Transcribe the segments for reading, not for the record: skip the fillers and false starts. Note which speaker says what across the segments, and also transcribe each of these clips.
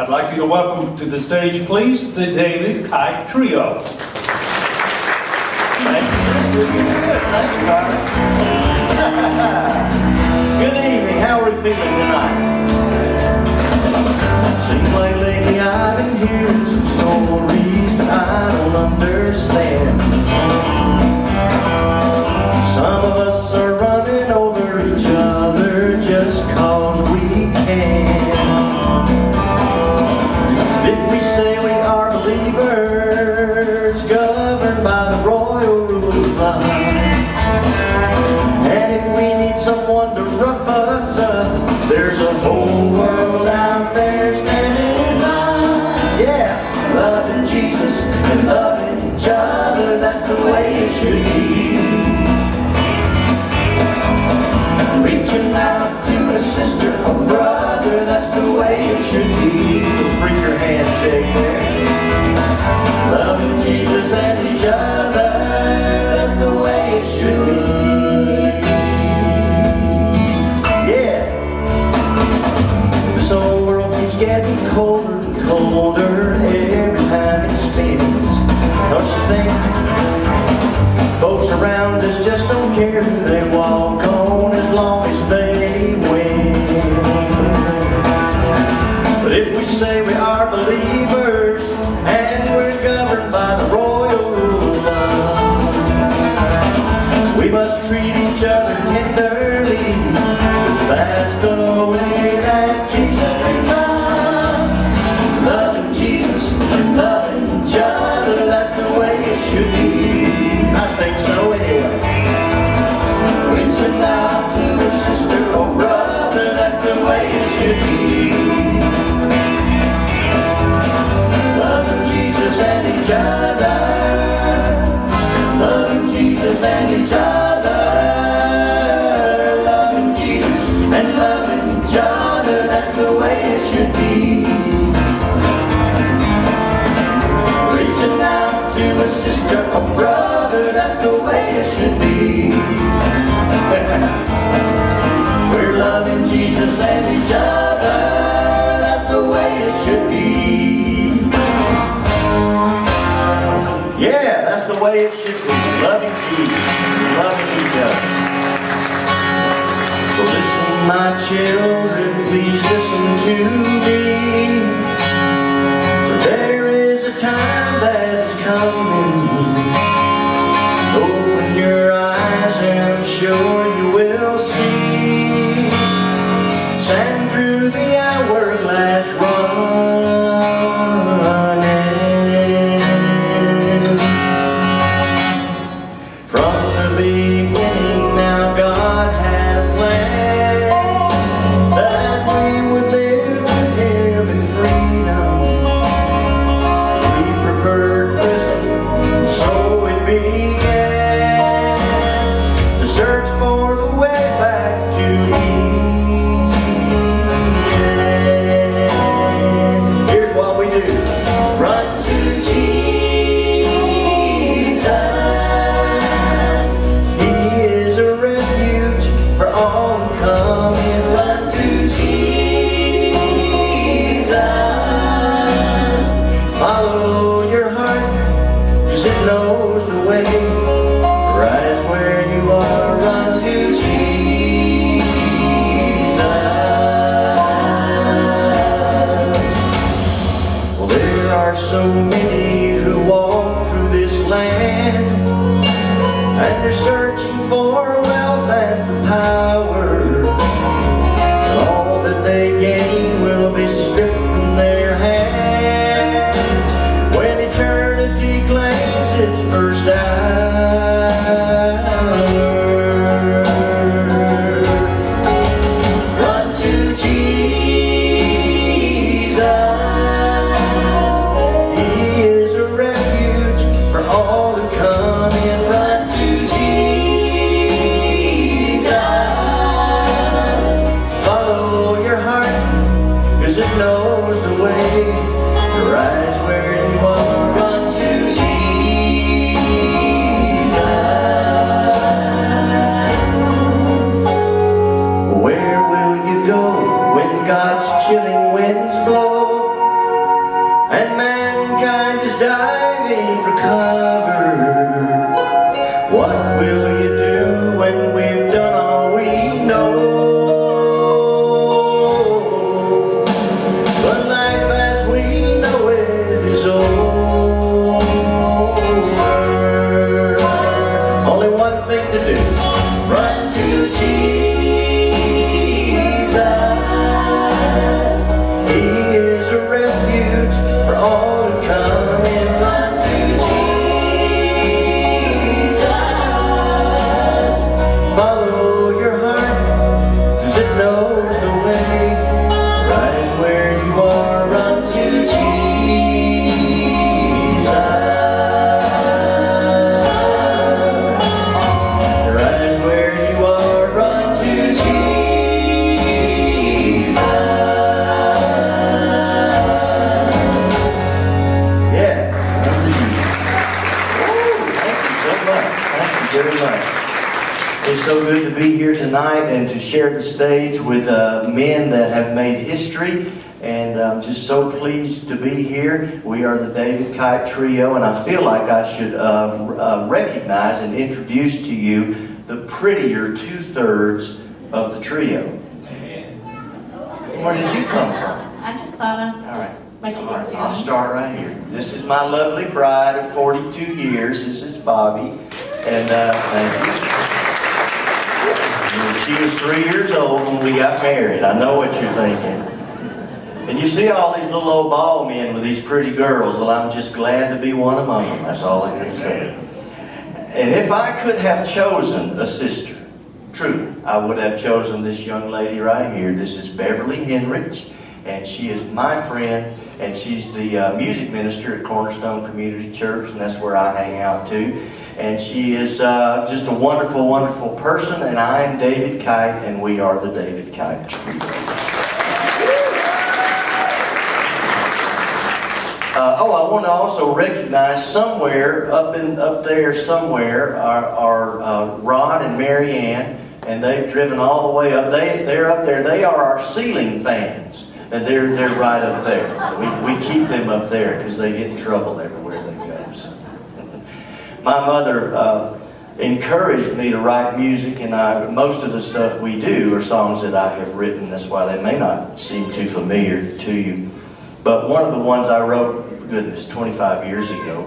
Speaker 1: I'd like you to welcome to the stage, please, the David Kight Trio. Thank you. Thank you, Carter.
Speaker 2: Good evening. How are we feeling tonight? Seems like lately I've been hearing some stories that I don't understand. Some of us are running over each other just cause we can. If we say we are believers, governed by the royal rule of love, and if we need someone to rough us up, there's a whole world out there standing in line. Yeah, loving Jesus and loving each other, that's the way it should be. Reaching out to a sister or brother, that's the way it should be. Bring your handshake there. Loving Jesus and each other, that's the way it should be. Yeah. This old world keeps getting colder and colder every time it spins. Don't you think? Folks around us just don't care who they walk on as long as they win. But if we say we are believers and we're governed by the royal rule of love, we must treat each other tenderly, 'cause that's the way that Jesus treats us. Loving Jesus and loving each other, that's the way it should be. I think so anyway. Reaching out to a sister or brother, that's the way it should be. Loving Jesus and each other, loving Jesus and each other, loving Jesus and loving each other, that's the way it should be. Reaching out to a sister or brother, that's the way it should be. We're loving Jesus and each other, that's the way it should be. Yeah, that's the way it should be. Loving Jesus, loving each other. So listen, my children, please listen to me. For there is a time that is coming. Open your eyes and I'm sure you will see. Stand through the hourglass running. From the beginning, now God had a plan that we would live with Him in freedom. We preferred prison, so it began to search for the way back to Eden. Here's what we do. Run to Jesus. He is a refuge for all who come in. Run to Jesus. Follow your heart, 'cause it knows the way. Right where you are, run to Jesus. Well, there are so many who walk through this land, and they're searching for wealth and for power. And all that they gain will be stripped from their hands when eternity claims its first hour. Run to Jesus. He is a refuge for all who come in. Run to Jesus. Follow your heart, 'cause it knows the way. Right where you are, run to Jesus. Where will you go when God's chilling winds blow? diving for cover. What will you do when we've done all we know? But life as we know it is over. Only one thing to do. Run to Jesus. He is a refuge for all who come in. Run to Jesus. Follow your heart, 'cause it knows the way. Right where you are, run to Jesus. Right where you are, run to Jesus. Yeah, run to Jesus. Woo, thank you so much. Thank you very much. It's so good to be here tonight and to share the stage with men that have made history. And I'm just so pleased to be here. We are the David Kight Trio, and I feel like I should recognize and introduce to you the prettier two-thirds of the trio. Where did you come from?
Speaker 3: I just thought I'd
Speaker 2: All right.
Speaker 3: make it
Speaker 2: All right,
Speaker 3: easier.
Speaker 2: I'll start right here. This is my lovely bride of 42 years. This is Bobby. And thank you. And she was 3 years old when we got married. I know what you're thinking. And you see all these little old bald men with these pretty girls. Well, I'm just glad to be one among them. That's all I can say. And if I could have chosen a sister, truly, I would have chosen this young lady right here. This is Beverly Henrich, and she is my friend, and she's the music minister at Cornerstone Community Church, and that's where I hang out too. And she is just a wonderful, wonderful person, and I am David Kight, and we are the David Kight Trio. I want to also recognize somewhere up there somewhere are Rod and Mary Ann, and they've driven all the way up. They're up there. They are our ceiling fans, and they're right up there. We keep them up there because they get in trouble everywhere they go. So. My mother encouraged me to write music, and most of the stuff we do are songs that I have written. That's why they may not seem too familiar to you. But one of the ones I wrote, goodness, 25 years ago,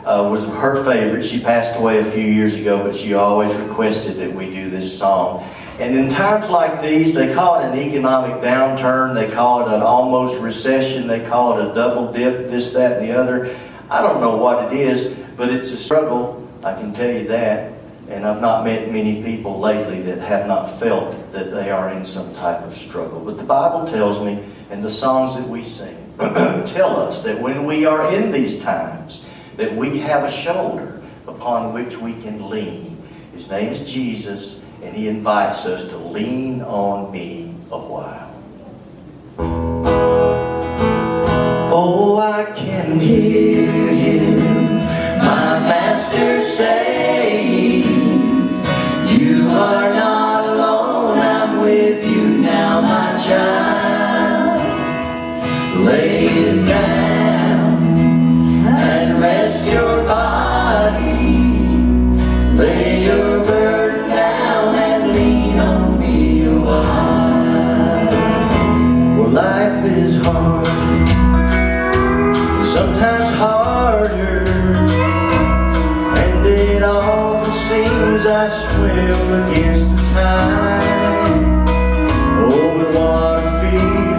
Speaker 2: was her favorite. She passed away a few years ago, but she always requested that we do this song. And in times like these, they call it an economic downturn, they call it an almost recession, they call it a double dip, this, that, and the other. I don't know what it is, but it's a struggle, I can tell you that. And I've not met many people lately that have not felt that they are in some type of struggle. But the Bible tells me, and the songs that we sing tell us that when we are in these times, that we have a shoulder upon which we can lean. His name is Jesus, and He invites us to lean on me a while. Oh, I can hear Him, my Master, say, you are not alone, I'm with you now, my child. Lay it down and rest your body. Lay your burden down and lean on me a while. Well, life is hard, sometimes harder, and it often seems I swim against the tide. Oh, but what a feeling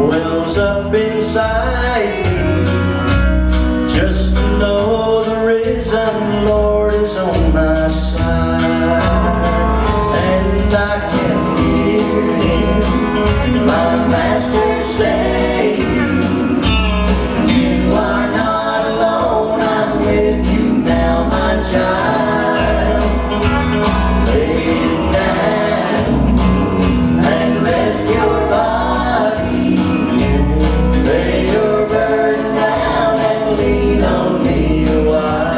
Speaker 2: wells up inside me, just to know the risen Lord is on my side. And I can hear Him, my Master, say, you are not alone, I'm with you now, my child. Lay it down and rest your body. Lay your burden down and lean on me a while.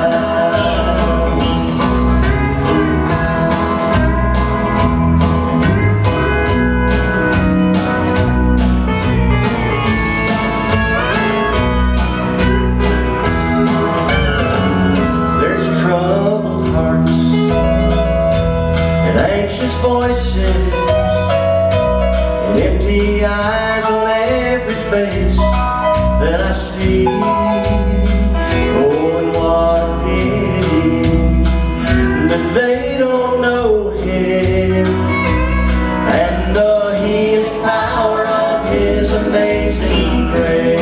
Speaker 2: every face that I see. Oh, and what a pity that they don't know Him and the healing power of His amazing grace.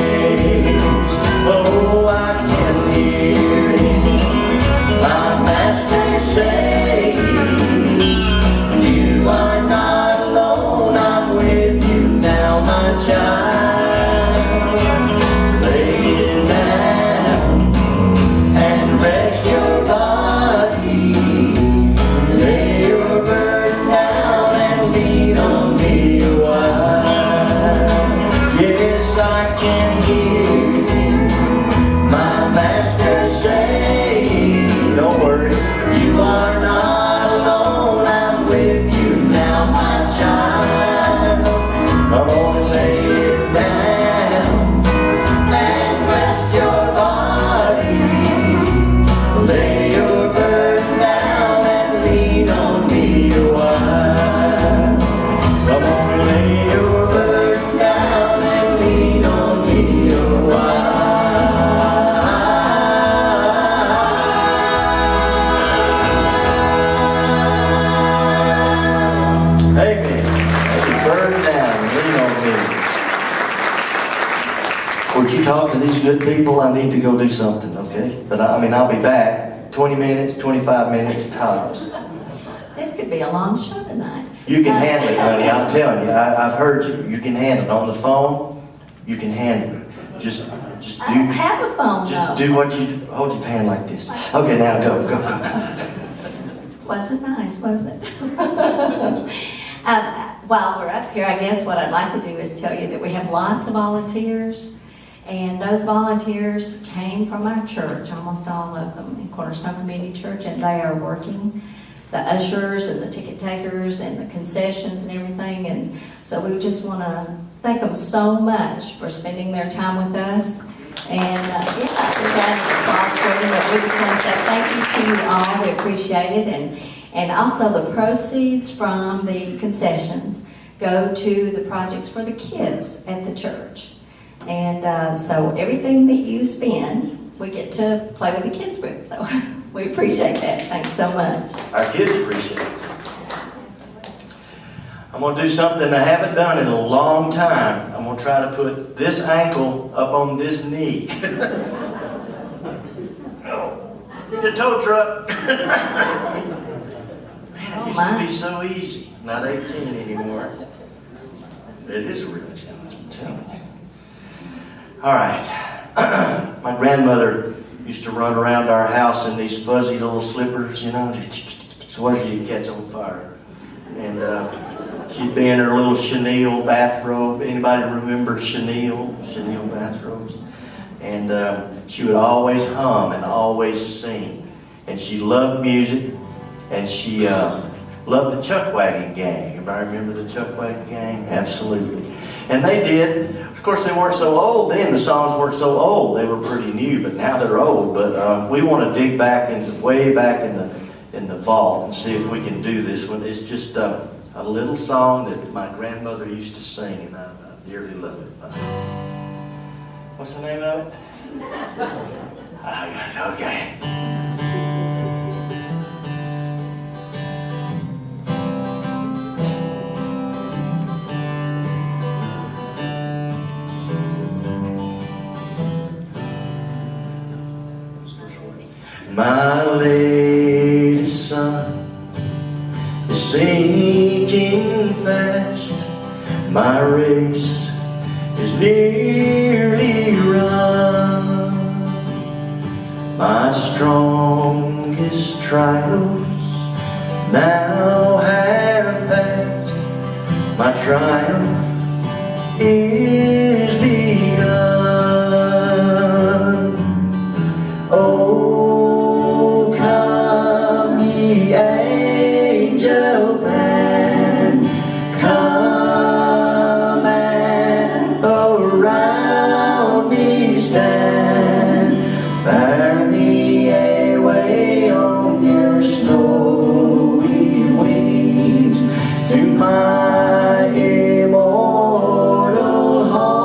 Speaker 2: Oh, I can hear Him, my Master say, you are not alone, I'm with you now, my child. Lay it down and rest your body. Lay your burden down and lean on me a while. Yes, I can hear Him, my Master say, don't worry, you are not alone, I'm with you now, my child. Come on, lay it down and rest your body. Lay your burden down and lean on me a while. Come on, lay your burden down and lean on me a while. Amen. Burden down, lean on me. Would you talk to these good people? I need to go do something, okay? But I mean, I'll be back. 20 minutes, 25 minutes tops.
Speaker 3: This could be a long show tonight.
Speaker 2: You can handle it, honey. I'm telling you. I've heard you. You can handle it. On the phone, you can handle it. Just
Speaker 3: I don't
Speaker 2: do.
Speaker 3: have a phone,
Speaker 2: Just
Speaker 3: though.
Speaker 2: do what you hold your hand like this. Okay, now go.
Speaker 3: Wasn't nice, was it? While we're up here, I guess what I'd like to do is tell you that we have lots of volunteers, and those volunteers came from our church, almost all of them, in Cornerstone Community Church, and they are working the ushers and the ticket takers and the concessions and everything, and so we just want to thank them so much for spending their time with us. And yeah, we're glad to applause for them, but we just want to say thank you to you all. We appreciate it, and also the proceeds from the concessions go to the projects for the kids at the church. And so everything that you spend, we get to play with the kids with. So we appreciate that. Thanks so much.
Speaker 2: Our kids appreciate it. I'm going to do something I haven't done in a long time. I'm going to try to put this ankle up on this knee. Oh, need a tow truck. Man, it used to be so easy. Not 18 anymore. It is a real challenge, I'm telling you. All right. My grandmother used to run around our house in these fuzzy little slippers, you know, so as you catch on fire. And she'd be in her little chenille bathrobe. Anybody remember chenille bathrobes? And she would always hum and always sing. And she loved music, and she loved the Chuck Wagon Gang. Everybody remember the Chuck Wagon Gang? Absolutely. And they did. Of course, they weren't so old then. The songs weren't so old. They were pretty new, but now they're old. But we want to dig back way back in the vault and see if we can do this one. It's just a little song that my grandmother used to sing, and I dearly love it. What's the name of it? Okay. My latest sun is sinking fast. My race is nearly run. My strongest trials now have passed. My triumph is begun. Oh, come ye angel band, come and around me stand, bear me away on your snowy wings to my immortal home.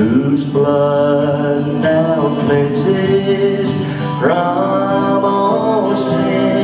Speaker 2: whose blood now cleanses from all sin.